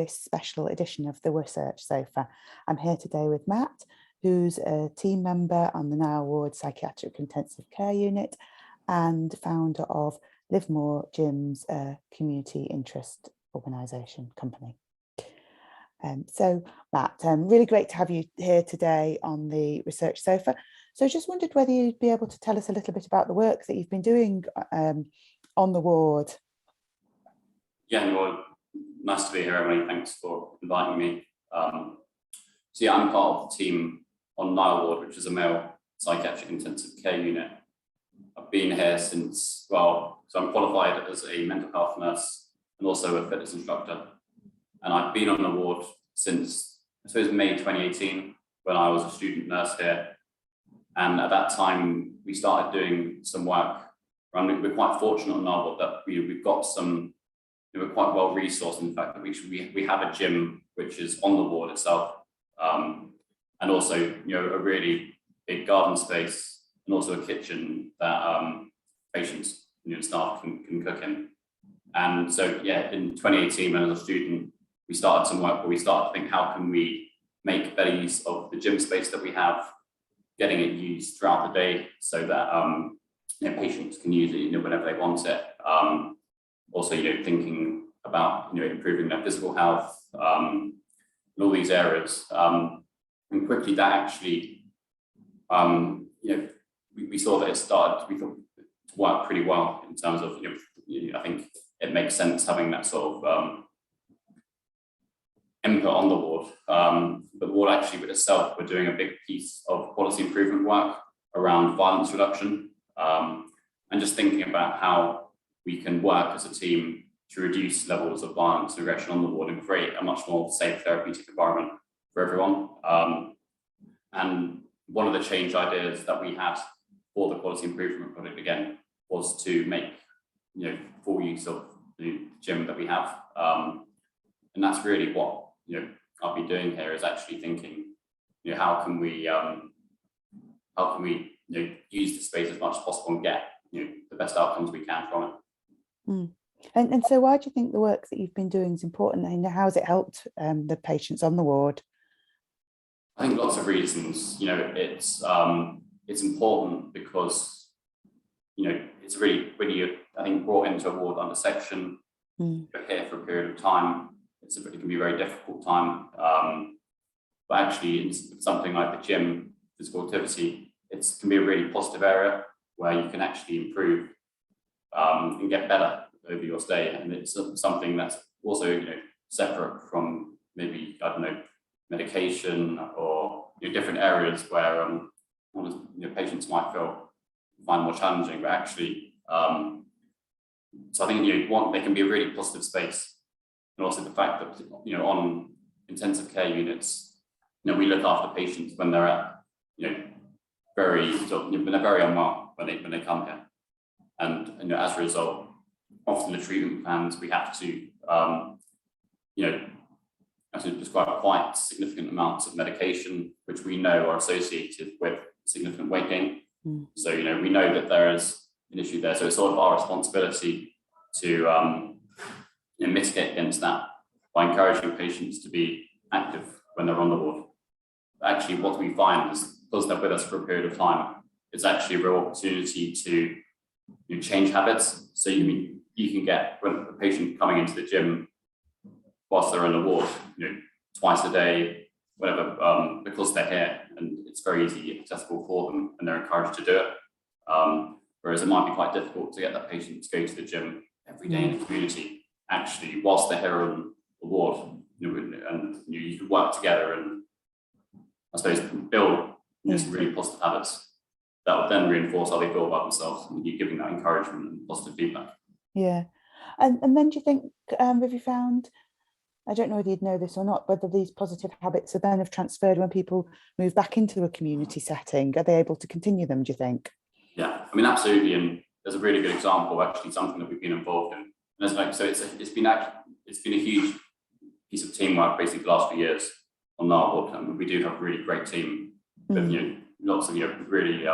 this special edition of the Research Sofa. I'm here today with Matt, who's a team member on the Nile Psychiatric Intensive Care Unit and founder of More Gyms community interest organisation company. So Matt, really great to have you here today on the Research Sofa. So I just wondered whether you'd be able to tell us a little bit about the work that you've been doing on the ward. Yeah, well, nice to be here, Emily. Thanks for inviting me. So yeah, I'm part of the team on Nile Ward, which is a male psychiatric intensive care unit. I've been here since, well, so I'm qualified as a mental health nurse and also a fitness instructor. And I've been on the ward since, I suppose, May 2018, when I was a student nurse here. And at that time, we started doing some work. We're quite fortunate on Nile Ward that we've got some, we're quite well resourced, in fact, that we have a gym which is on the ward itself. And also, a really big garden space and also a kitchen that patients, staff can cook in. And so, yeah, in 2018, when I was a student, we started some work where we started to think, how can we make better use of the gym space that we have, getting it used throughout the day so that patients can use it whenever they want it. Also, thinking about improving their physical health and all these areas. And quickly that actually, we saw that we thought to work pretty well in terms of, I think it makes sense having that sort of input on the ward. But the ward actually with itself, we're doing a big piece of quality improvement work around violence reduction, and just thinking about how we can work as a team to reduce levels of violence and aggression on the ward and create a much more safe therapeutic environment for everyone. And one of the change ideas that we had for the quality improvement project, again, was to make full use of the gym that we have. And that's really what I'll be doing here, is actually thinking, how can we use the space as much as possible and get the best outcomes we can from it. And so why do you think the work that you've been doing is important, and how has it helped the patients on the ward? I think lots of reasons. It's important because it's really, when you're, I think, brought into a ward under section, you're here for a period of time. It can be a very difficult time, but actually in something like the gym, physical activity, it can be a really positive area where you can actually improve and get better over your stay. And it's something that's also separate from maybe, I don't know, medication or different areas where patients might find more challenging, but actually, so I think they can be a really positive space. And also the fact that on intensive care units, we look after patients when they're at very unwell when they come here, and as a result, often the treatment plans we have to prescribe quite significant amounts of medication, which we know are associated with significant weight gain. So we know that there is an issue there. So it's sort of our responsibility to mitigate against that by encouraging patients to be active when they're on the ward. Actually, what we find is, because they're with us for a period of time, it's actually a real opportunity to change habits. So you can get, when a patient coming into the gym whilst they're in the ward, twice a day, whatever, because they're here and it's very easy, accessible for them, and they're encouraged to do it. Whereas it might be quite difficult to get that patient to go to the gym every day in the community. Actually, whilst they're here on the ward, and you can work together and, I suppose, build some really positive habits that would then reinforce how they feel about themselves, and you giving that encouragement and positive feedback. Yeah, and then do you think, have you found, I don't know whether you'd know this or not, whether these positive habits are then have transferred when people move back into a community setting? Are they able to continue them, do you think? Yeah, I mean, absolutely. And there's a really good example, actually, something that we've been involved in. And so it's been a huge piece of teamwork basically the last few years on Nile Ward. And we do have a really great team with lots of really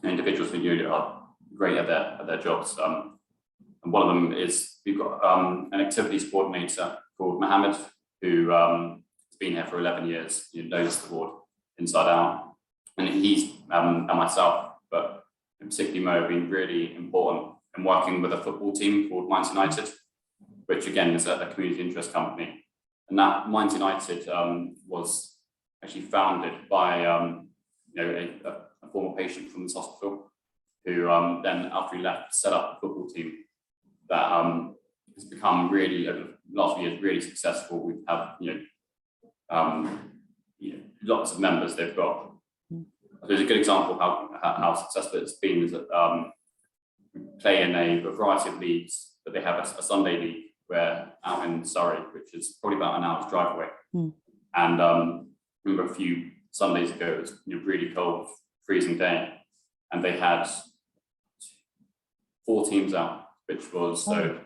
individuals who are great at their jobs. And one of them is, we've got an activities coordinator called Mohammed, who has been here for 11 years, knows the ward inside out. And he's, and myself, but particularly Mo, have been really important in working with a football team called Minds United, which again is a community interest company. And that Minds United was actually founded by a former patient from this hospital, who then, after he left, set up a football team that has become really, over the last few years, really successful. We have lots of members they've got. There's a good example of how successful it's been is that we play in a variety of leagues, but they have a Sunday league where out in Surrey, which is probably about an hour's drive away. And I remember a few Sundays ago, it was really cold, freezing day, and they had 4 teams out, which was so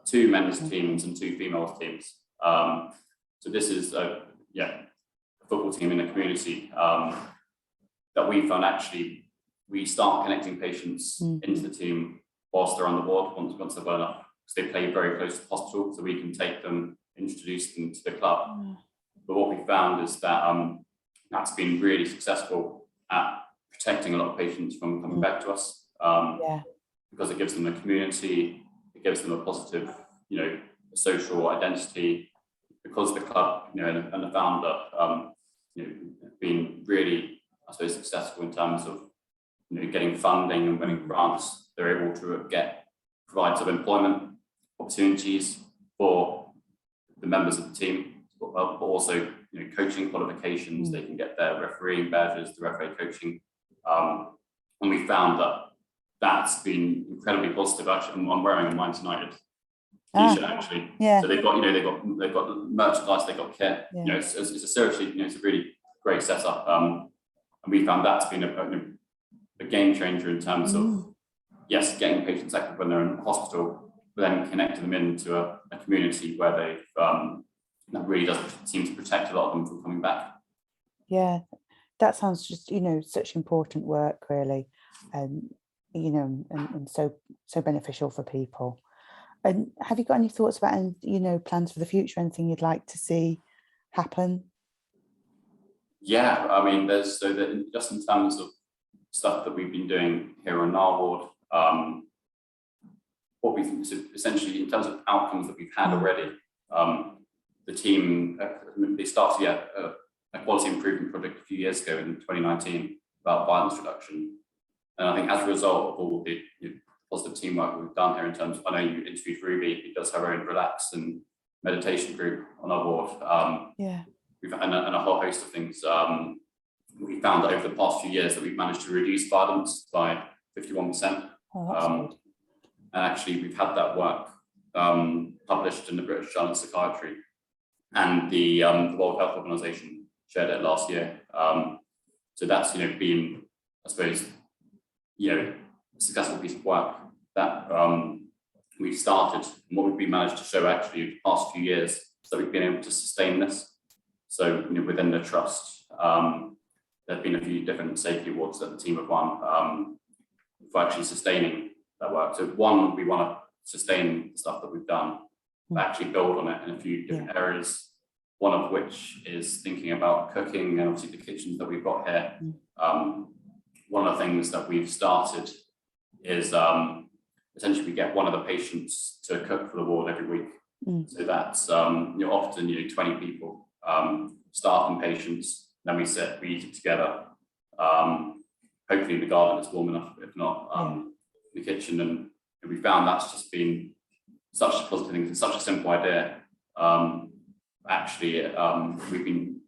2 men's teams and 2 females teams. So this is a football team in the community that we found actually we start connecting patients into the team whilst they're on the ward once they're well enough, because they play very close to the hospital, so we can take them, introduce them to the club. But what we found is that that's been really successful at protecting a lot of patients from coming back to us, because it gives them a community, it gives them a positive, social identity, because the club, and the founder, have been really, I suppose, successful in terms of, getting funding and winning grants. They're able to provide some employment opportunities for the members of the team, but also, coaching qualifications. They can get their refereeing badges, the referee coaching, and we found that that's been incredibly positive. Actually, I'm wearing a Minds United t-shirt actually. So they've got, they've got merchandise, they've got kit. It's a seriously, it's a really great setup. And we found that's been a game changer in terms of, yes, getting patients active when they're in the hospital, but then connecting them into a community where they've that really does seem to protect a lot of them from coming back. Yeah, that sounds just, such important work, really, and so beneficial for people. And have you got any thoughts about, plans for the future? Anything you'd like to see happen? Yeah, I mean, just in terms of stuff that we've been doing here on our ward, what we think is essentially in terms of outcomes that we've had already. The team, they started a quality improvement project a few years ago in 2019 about violence reduction. And I think as a result of all the positive teamwork we've done here in terms of, I know you interviewed Ruby, who does her own relax and meditation group on our ward. We've and a whole host of things. We found that over the past few years that we've managed to reduce violence by 51%. And actually, we've had that work published in the British Journal of Psychiatry, and the World Health Organization shared it last year. So that's been, I suppose, a successful piece of work that we've started, and what we've managed to show actually in the past few years is that we've been able to sustain this. So within the trust, there have been a few different safety awards that the team have won for actually sustaining that work. So one, we want to sustain the stuff that we've done, but actually build on it in a few different areas. One of which is thinking about cooking and obviously the kitchens that we've got here. One of the things that we've started is essentially we get one of the patients to cook for the ward every week. So that's often 20 people, staff and patients. Then we eat it together. Hopefully in the garden it's warm enough, if not in the kitchen. And we found that's just been such a positive thing. It's such a simple idea. Actually, we've been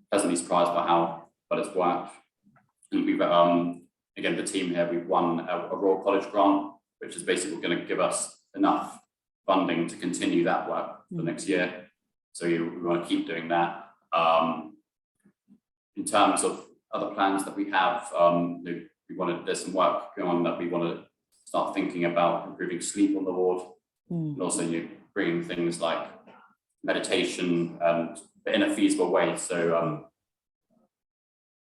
pleasantly surprised by how well it's worked. And we've again, the team here, we've won a Royal College grant, which is basically going to give us enough funding to continue that work for the next year. So we want to keep doing that. In terms of other plans that we have, there's some work going on that we want to start thinking about improving sleep on the ward, and also bringing things like meditation in a feasible way. So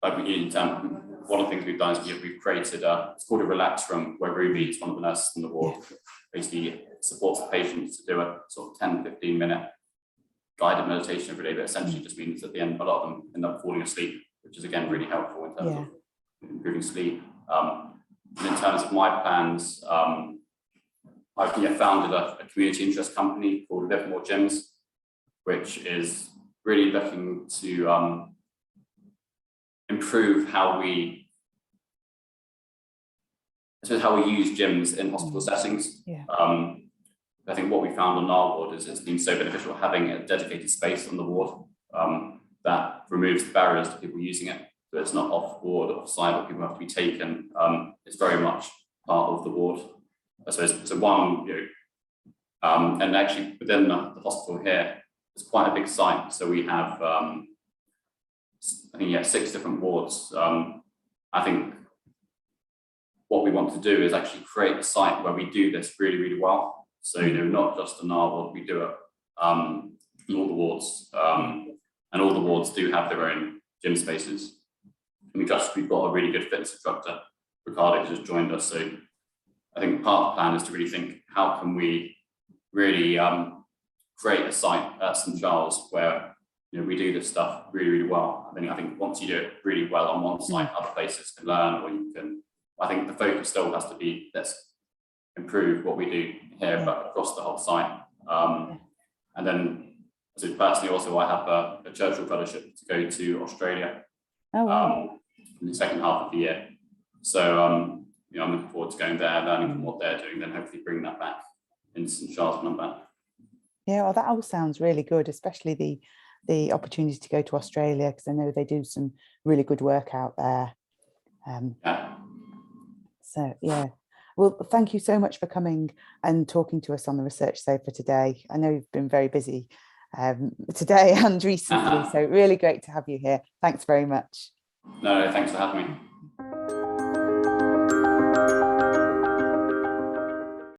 one of the things we've done is we've created it's called a relax room, where Ruby is one of the nurses in the ward, basically supports the patients to do a sort of 10-15 minute guided meditation every day, but essentially just means at the end, a lot of them end up falling asleep, which is again really helpful in terms of improving sleep. And in terms of my plans, I've founded a community interest company called More Gyms, which is really looking to improve how we use gyms in hospital settings. I think what we found on our ward is it's been so beneficial having a dedicated space on the ward that removes the barriers to people using it. So it's not off ward, off site, where people have to be taken. It's very much part of the ward. So it's one, and actually within the hospital here, it's quite a big site. So we have, I think, 6 different wards. I think what we want to do is actually create a site where we do this really, really well. So, not just in our ward, we do it in all the wards. And all the wards do have their own gym spaces. And we've got a really good fitness instructor, Ricardo, who's just joined us. So I think part of the plan is to really think, how can we really create a site at St. Charles where we do this stuff really, really well. I think once you do it really well on one site, other places can learn, or you can. I think the focus still has to be, let's improve what we do here, but across the whole site. And then, so personally, also I have a Churchill Fellowship to go to Australia in the second half of the year. So I'm looking forward to going there, learning from what they're doing, then hopefully bring that back in St. Charles when I'm back. Yeah, well, that all sounds really good, especially the opportunity to go to Australia, because I know they do some really good work out there. So well, thank you so much for coming and talking to us on the Research Sofa today. I know you've been very busy today and recently, so really great to have you here. Thanks very much. No, thanks for having me.